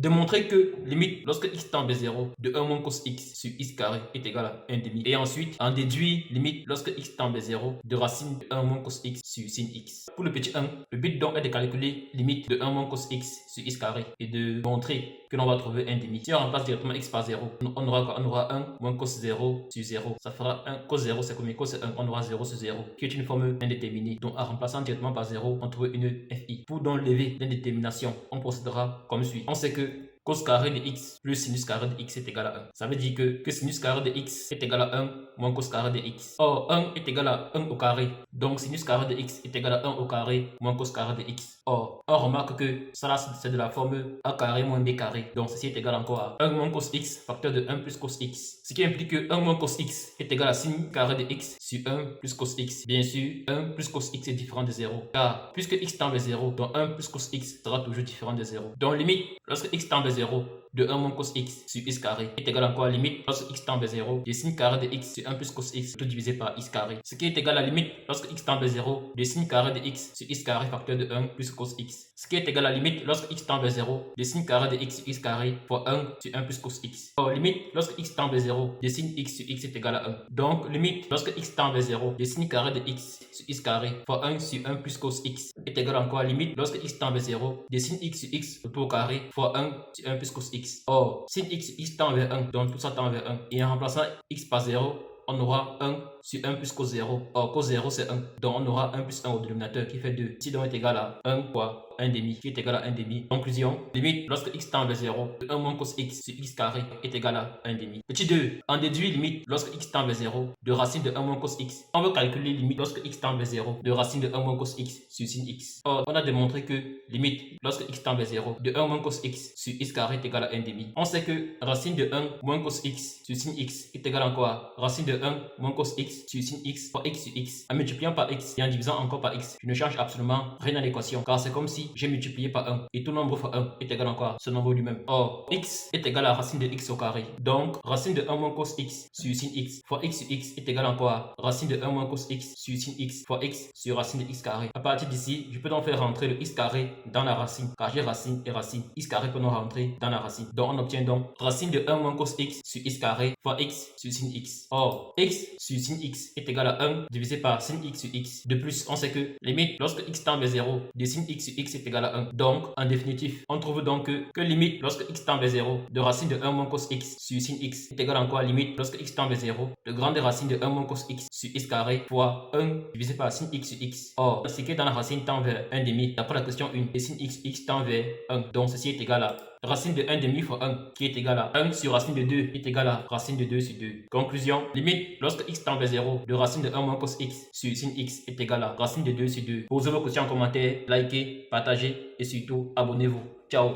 Démontrer que limite lorsque x tend vers 0 de 1 moins cos x sur x carré est égal à 1 demi. Et ensuite, en déduire limite lorsque x tend vers 0 de racine de 1 moins cos x sur sin x. Pour le petit 1, le but donc est de calculer limite de 1 moins cos x sur x carré et de montrer que l'on va trouver 1 demi. Si on remplace directement x par 0, on aura quoi? On aura 1 moins cos 0 sur 0. Ça fera 1. Cos 0 c'est combien? Cos c'est 1. On aura 0 sur 0 qui est une forme indéterminée. Donc en remplaçant directement par 0, on trouve une fi. Pour donc lever l'indétermination, on procédera comme suit. On sait que cos carré de x plus sinus carré de x est égal à 1. Ça veut dire que sinus carré de x est égal à 1 moins cos carré de x. Or, 1 est égal à 1 au carré. Donc, sinus carré de x est égal à 1 au carré moins cos carré de x. Or, on remarque que ça là, c'est de la forme a carré moins b carré. Donc, ceci est égal encore à 1 moins cos x facteur de 1 plus cos x. Ce qui implique que 1 moins cos x est égal à sin carré de x sur 1 plus cos x. Bien sûr, 1 plus cos x est différent de 0. Car, puisque x tend vers 0, donc 1 plus cos x sera toujours différent de 0. Donc, limite, lorsque x tend vers 0, de 1 moins cos x sur x carré est égal à quoi? Limite lorsque x tend vers 0 de sin carré de x sur 1 plus cos x tout divisé par x carré. Ce qui est égal à limite lorsque x tend vers 0 de sin carré de x sur x carré facteur de 1 plus cos x. Ce qui est égal à limite lorsque x tend vers 0 de sin carré de x sur x carré fois 1 sur 1 plus cos x. Or limite lorsque x tend vers 0 de sin x sur x est égal à 1. Donc limite lorsque x tend vers 0 de sin carré de x sur x carré fois 1 sur 1 plus cos x est égal à quoi? Limite lorsque x tend vers 0 de sin x sur x tout au carré fois 1 sur 1 plus cos x. Or, sin x tend vers 1, donc tout ça tend vers 1. Et en remplaçant x par 0, on aura 1 sur 1 plus cos 0. Or, cos 0 c'est 1. Donc on aura 1 plus 1 au dénominateur qui fait 2. Ici donc est égal à 1 fois 1 demi qui est égal à 1 demi. Conclusion, limite lorsque x tend vers 0, 1 moins cos x sur x carré est égal à 1 demi. Petit 2, en déduit limite lorsque x tend vers 0 de racine de 1 moins cos x. On veut calculer limite lorsque x tend vers 0 de racine de 1 moins cos x sur sin x. Or, on a démontré que limite lorsque x tend vers 0 de 1 moins cos x sur x carré est égal à 1 demi. On sait que racine de 1 moins cos x sur sin x est égal à quoi? Racine de 1 moins cos x sur sin x fois x sur x. En multipliant par x et en divisant encore par x, je ne change absolument rien à l'équation car c'est comme si j'ai multiplié par 1 et tout nombre fois 1 est égal à quoi? Ce nombre lui-même. Or, x est égal à racine de x au carré. Donc, racine de 1 moins cos x sur sin x fois x sur x est égal à quoi? Racine de 1 moins cos x sur sin x fois x sur racine de x carré. À partir d'ici, je peux donc faire rentrer le x carré dans la racine car j'ai racine et racine. X carré peut donc rentrer dans la racine. Donc, on obtient donc racine de 1 moins cos x sur x carré fois x sur sin x. Or, x sur sin x est égal à 1 divisé par sin x sur x. De plus, on sait que limite lorsque x tend vers 0 de sin x sur x est égal à 1. Donc, en définitif, on trouve donc que limite lorsque x tend vers 0 de racine de 1 moins cos x sur sin x est égal à quoi? Limite lorsque x tend vers 0 de grande racine de 1 moins cos x sur x carré fois 1 divisé par sin x sur x. Or, ce qui est dans la racine tend vers 1 demi d'après la question 1 et sin x tend vers 1. Donc, ceci est égal à racine de 1 demi fois 1 qui est égal à 1 sur racine de 2 est égal à racine de 2 sur 2. Conclusion, limite lorsque x tend vers 0 de racine de 1 moins cos x sur sin x est égal à racine de 2 sur 2. Posez vos questions en commentaire, likez, partagez et surtout abonnez-vous. Ciao.